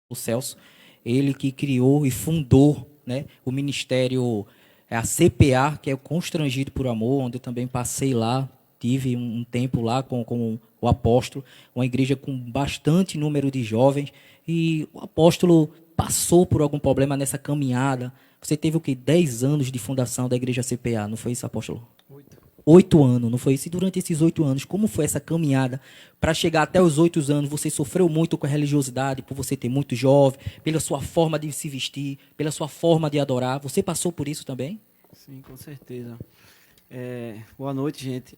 o Celso, ele que criou e fundou, né, o ministério, a CPA, que é o Constrangido por Amor, onde eu também passei lá, tive um tempo lá com o apóstolo, uma igreja com bastante número de jovens, e o apóstolo passou por algum problema nessa caminhada. Você teve o quê? 10 anos de fundação da igreja CPA, não foi isso, apóstolo? 8 anos, não foi isso? E durante esses 8 anos, como foi essa caminhada para chegar até os 8 anos? Você sofreu muito com a religiosidade, por você ter muito jovem, pela sua forma de se vestir, pela sua forma de adorar. Você passou por isso também? Sim, com certeza. Boa noite, gente.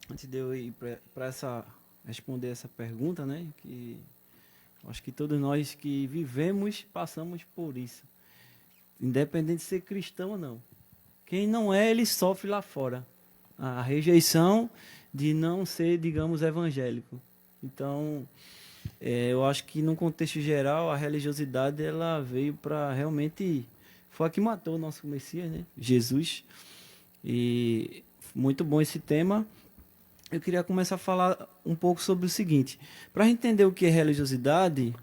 Antes de eu ir para responder essa pergunta, né, que acho que todos nós que vivemos passamos por isso, independente de ser cristão ou não. Quem não é, ele sofre lá fora. A rejeição de não ser, digamos, evangélico. Então, eu acho que, num contexto geral, a religiosidade ela veio para realmente... Foi a que matou o nosso Messias, né? Jesus. E muito bom esse tema. Eu queria começar a falar um pouco sobre o seguinte. Para entender o que é religiosidade,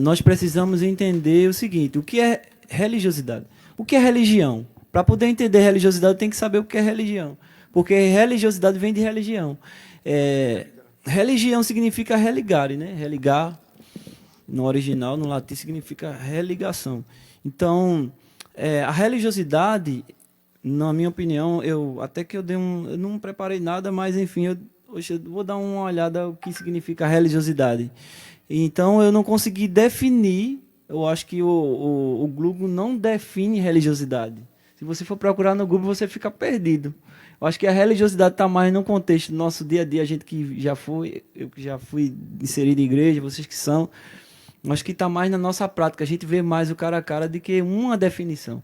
nós precisamos entender o seguinte. O que é religiosidade? O que é religião? Para poder entender religiosidade, tem que saber o que é religião. Porque religiosidade vem de religião. Religião significa religare, né? Religar, no original, no latim, significa religação. Então, a religiosidade, na minha opinião, eu não preparei nada, mas, enfim, hoje eu vou dar uma olhada o que significa religiosidade. Então, eu não consegui definir. Eu acho que o Google não define religiosidade. Se você for procurar no Google, você fica perdido. Eu acho que a religiosidade está mais no contexto do nosso dia a dia, a gente que já foi, eu que já fui inserido em igreja, vocês que são, acho que está mais na nossa prática, a gente vê mais o cara a cara do que uma definição.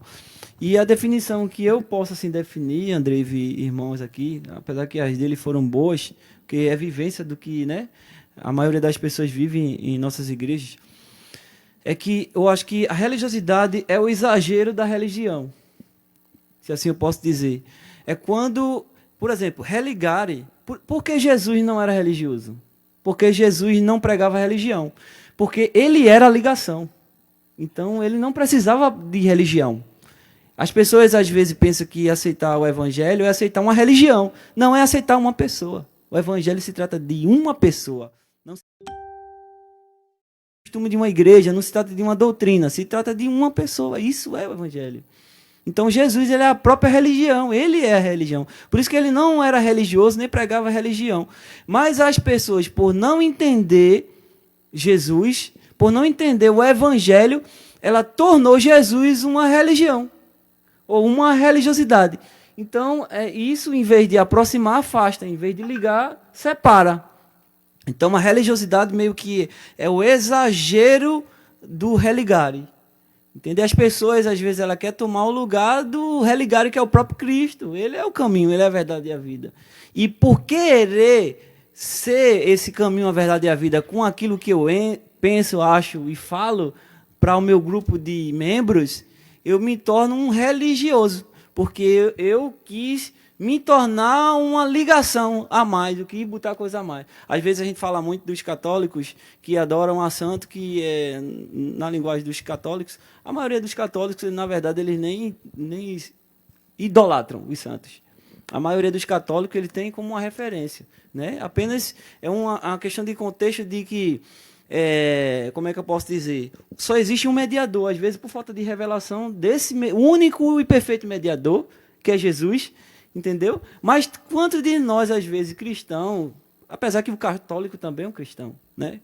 E a definição que eu posso assim definir, Andrei e irmãos aqui, apesar que as dele foram boas, porque é vivência do que, né, a maioria das pessoas vivem em nossas igrejas, é que eu acho que a religiosidade é o exagero da religião, se assim eu posso dizer. É quando, por exemplo, religare. Por que Jesus não era religioso? Porque Jesus não pregava religião. Porque ele era a ligação. Então, ele não precisava de religião. As pessoas, às vezes, pensam que aceitar o evangelho é aceitar uma religião. Não é aceitar uma pessoa. O evangelho se trata de uma pessoa. Não se trata de uma igreja, não se trata de uma doutrina. Se trata de uma pessoa. Isso é o evangelho. Então, Jesus ele é a própria religião, ele é a religião. Por isso que ele não era religioso, nem pregava religião. Mas as pessoas, por não entender Jesus, por não entender o evangelho, ela tornou Jesus uma religião, ou uma religiosidade. Então, isso, em vez de aproximar, afasta, em vez de ligar, separa. Então, a religiosidade meio que é o exagero do religare. Entender? As pessoas, às vezes, ela quer tomar o lugar do religare, que é o próprio Cristo. Ele é o caminho, ele é a verdade e a vida. E por querer ser esse caminho, a verdade e a vida, com aquilo que eu penso, acho e falo para o meu grupo de membros, eu me torno um religioso. Porque eu quis me tornar uma ligação a mais do que botar coisa a mais. Às vezes a gente fala muito dos católicos que adoram a santo, que é, na linguagem dos católicos, a maioria dos católicos, na verdade, eles nem idolatram os santos. A maioria dos católicos ele tem como uma referência, né? Apenas é uma questão de contexto de que, como é que eu posso dizer? Só existe um mediador, às vezes por falta de revelação desse único e perfeito mediador, que é Jesus. Entendeu? Mas quantos de nós, às vezes, cristão, apesar que o católico também é um cristão, né?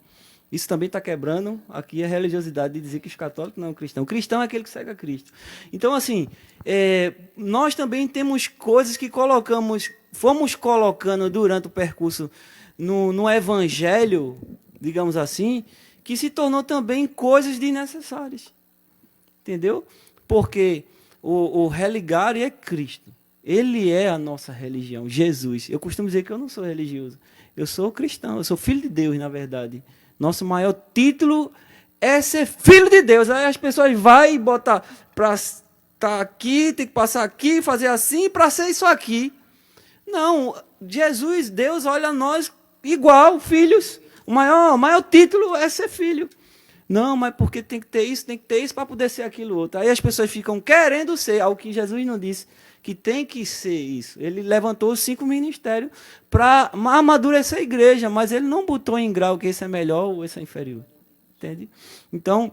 Isso também está quebrando aqui a religiosidade de dizer que os católicos não é um cristão. O cristão é aquele que segue a Cristo. Então, assim, nós também temos coisas que fomos colocando durante o percurso no evangelho, digamos assim, que se tornou também coisas desnecessárias. Entendeu? Porque o religare é Cristo. Ele é a nossa religião, Jesus. Eu costumo dizer que eu não sou religioso. Eu sou cristão, eu sou filho de Deus, na verdade. Nosso maior título é ser filho de Deus. Aí as pessoas vão e botam para estar aqui, tem que passar aqui, fazer assim, para ser isso aqui. Não, Jesus, Deus olha a nós igual, filhos. O maior título é ser filho. Não, mas porque tem que ter isso para poder ser aquilo outro. Aí as pessoas ficam querendo ser algo que Jesus não disse, que tem que ser isso. Ele levantou os 5 ministérios para amadurecer a igreja, mas ele não botou em grau que esse é melhor ou esse é inferior. Entende? Então,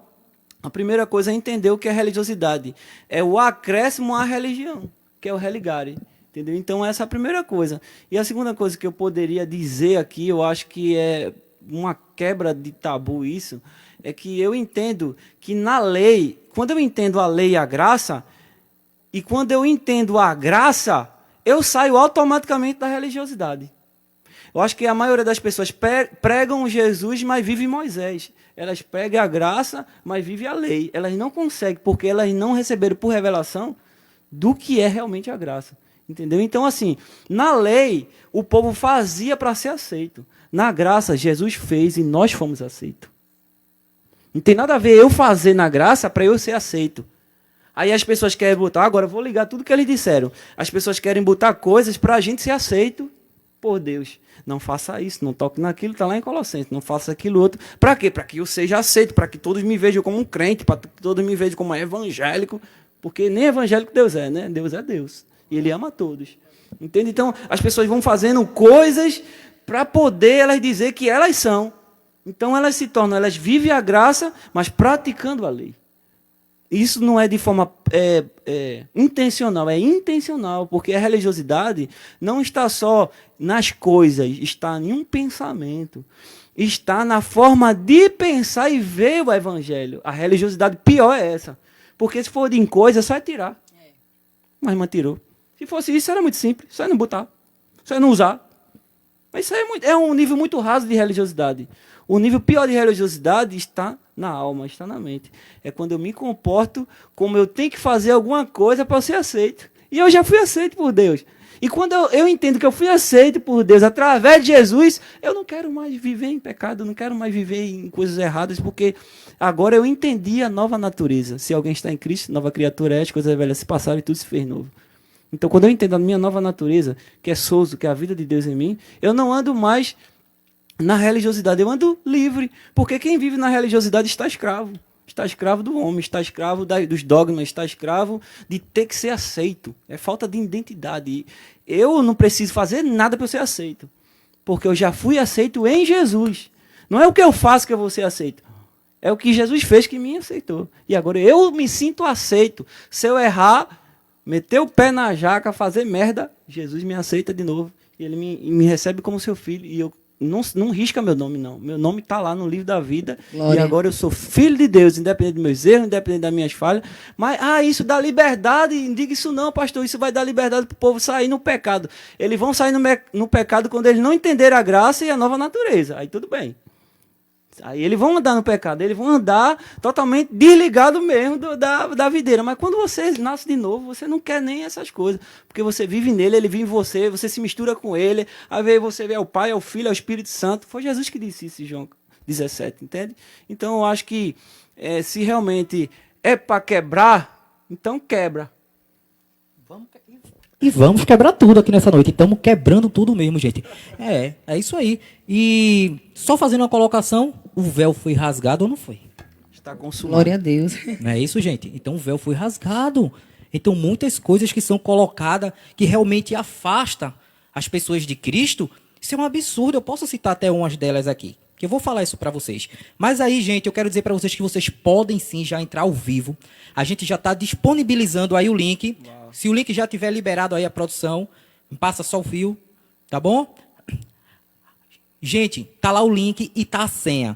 a primeira coisa é entender o que é religiosidade. É o acréscimo à religião, que é o religare. Entendeu? Então, essa é a primeira coisa. E a segunda coisa que eu poderia dizer aqui, eu acho que é uma quebra de tabu isso, é que eu entendo que na lei, quando eu entendo a lei e a graça, e quando eu entendo a graça, eu saio automaticamente da religiosidade. Eu acho que a maioria das pessoas pregam Jesus, mas vivem Moisés. Elas pregam a graça, mas vivem a lei. Elas não conseguem, porque elas não receberam por revelação do que é realmente a graça. Entendeu? Então, assim, na lei, o povo fazia para ser aceito. Na graça, Jesus fez e nós fomos aceitos. Não tem nada a ver eu fazer na graça para eu ser aceito. Aí as pessoas querem botar, agora eu vou ligar tudo que eles disseram. As pessoas querem botar coisas para a gente ser aceito por Deus. Não faça isso, não toque naquilo, está lá em Colossenses. Não faça aquilo outro. Para quê? Para que eu seja aceito, para que todos me vejam como um crente, para que todos me vejam como evangélico. Porque nem evangélico Deus é, né? Deus é Deus. E Ele ama todos. Entende? Então, as pessoas vão fazendo coisas para poder elas dizer que elas são. Então elas se tornam, elas vivem a graça, mas praticando a lei. Isso não é de forma intencional, é intencional, porque a religiosidade não está só nas coisas, está em um pensamento, está na forma de pensar e ver o evangelho. A religiosidade pior é essa, porque se for em coisa, só é tirar. Mas irmã tirou. Se fosse isso, era muito simples, só é não botar, só é não usar. Mas isso é um nível muito raso de religiosidade. O nível pior de religiosidade está na alma, está na mente. É quando eu me comporto como eu tenho que fazer alguma coisa para ser aceito. E eu já fui aceito por Deus. E quando eu entendo que eu fui aceito por Deus através de Jesus, eu não quero mais viver em pecado, eu não quero mais viver em coisas erradas, porque agora eu entendi a nova natureza. Se alguém está em Cristo, nova criatura é, as coisas velhas se passaram e tudo se fez novo. Então, quando eu entendo a minha nova natureza, que é sozo, que é a vida de Deus em mim, eu não ando mais na religiosidade, eu ando livre, porque quem vive na religiosidade está escravo do homem, está escravo dos dogmas, está escravo de ter que ser aceito, é falta de identidade. Eu não preciso fazer nada para eu ser aceito, porque eu já fui aceito em Jesus. Não é o que eu faço que eu vou ser aceito, é o que Jesus fez que me aceitou, e agora eu me sinto aceito. Se eu errar, meter o pé na jaca, fazer merda, Jesus me aceita de novo, e Ele me recebe como seu filho, e eu não risca meu nome, não. Meu nome está lá no livro da vida. Glória. E agora eu sou filho de Deus, independente dos meus erros, independente das minhas falhas. Mas, isso dá liberdade. Não diga isso não, pastor. Isso vai dar liberdade para o povo sair no pecado. Eles vão sair no pecado quando eles não entenderem a graça e a nova natureza. Aí tudo bem. Aí eles vão andar no pecado, eles vão andar totalmente desligado mesmo da videira. Mas quando você nasce de novo, você não quer nem essas coisas. Porque você vive nele, ele vive em você, você se mistura com ele. Aí você vê o Pai, o Filho, o Espírito Santo. Foi Jesus que disse isso em João 17, entende? Então eu acho que se realmente é para quebrar, então quebra. E vamos quebrar tudo aqui nessa noite. Estamos quebrando tudo mesmo, gente. É isso aí. E só fazendo uma colocação, o véu foi rasgado ou não foi? Está consumado. Glória a Deus. Não é isso, gente? Então o véu foi rasgado. Então muitas coisas que são colocadas que realmente afastam as pessoas de Cristo, isso é um absurdo. Eu posso citar até umas delas aqui, que eu vou falar isso para vocês. Mas aí, gente, eu quero dizer para vocês que vocês podem sim já entrar ao vivo. A gente já está disponibilizando aí o link. Uau. Se o link já tiver liberado aí a produção, passa só o fio, tá bom? Gente, tá lá o link e tá a senha.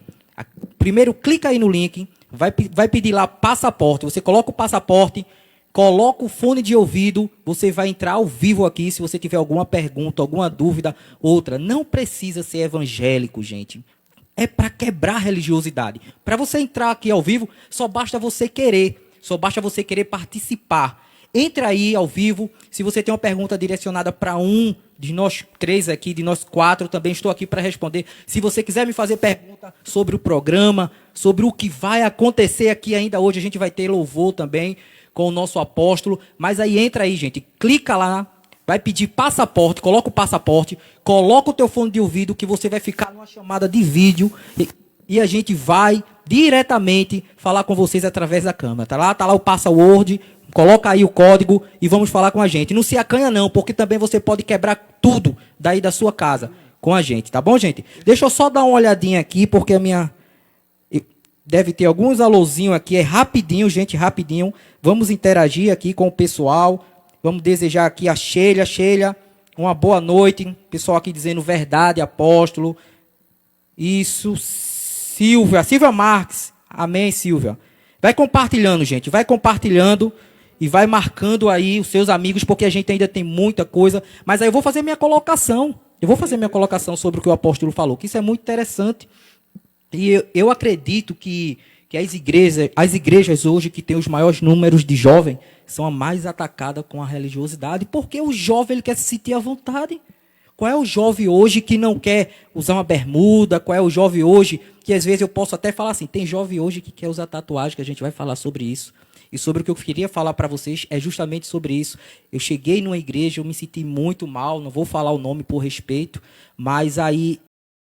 Primeiro clica aí no link, vai pedir lá passaporte. Você coloca o passaporte, coloca o fone de ouvido, você vai entrar ao vivo aqui. Se você tiver alguma pergunta, alguma dúvida, outra, não precisa ser evangélico, gente. É para quebrar a religiosidade. Para você entrar aqui ao vivo, só basta você querer participar. Entra aí ao vivo. Se você tem uma pergunta direcionada para um de nós 3 aqui, de nós 4, também estou aqui para responder. Se você quiser me fazer pergunta sobre o programa, sobre o que vai acontecer aqui ainda hoje, a gente vai ter louvor também com o nosso apóstolo. Mas aí entra aí, gente. Clica lá vai pedir passaporte, coloca o passaporte, coloca o teu fone de ouvido que você vai ficar numa chamada de vídeo e a gente vai diretamente falar com vocês através da câmera. Tá lá o password, coloca aí o código e vamos falar com a gente. Não se acanha não, porque também você pode quebrar tudo daí da sua casa com a gente, tá bom, gente? Deixa eu só dar uma olhadinha aqui, porque a minha... Deve ter alguns alôzinhos aqui, é rapidinho, gente, rapidinho. Vamos interagir aqui com o pessoal. Vamos desejar aqui a Sheila, uma boa noite. Pessoal aqui dizendo verdade, apóstolo. Isso, Silvia Marques. Amém, Silvia. Vai compartilhando, gente, vai compartilhando e vai marcando aí os seus amigos, porque a gente ainda tem muita coisa. Mas aí eu vou fazer minha colocação. Sobre o que o apóstolo falou, que isso é muito interessante. E eu acredito que as igrejas hoje que têm os maiores números de jovens são as mais atacadas com a religiosidade, porque o jovem ele quer se sentir à vontade. Qual é o jovem hoje que não quer usar uma bermuda? Qual é o jovem hoje que às vezes eu posso até falar assim, tem jovem hoje que quer usar tatuagem, que a gente vai falar sobre isso. E sobre o que eu queria falar para vocês é justamente sobre isso. Eu cheguei numa igreja, eu me senti muito mal, não vou falar o nome por respeito, mas aí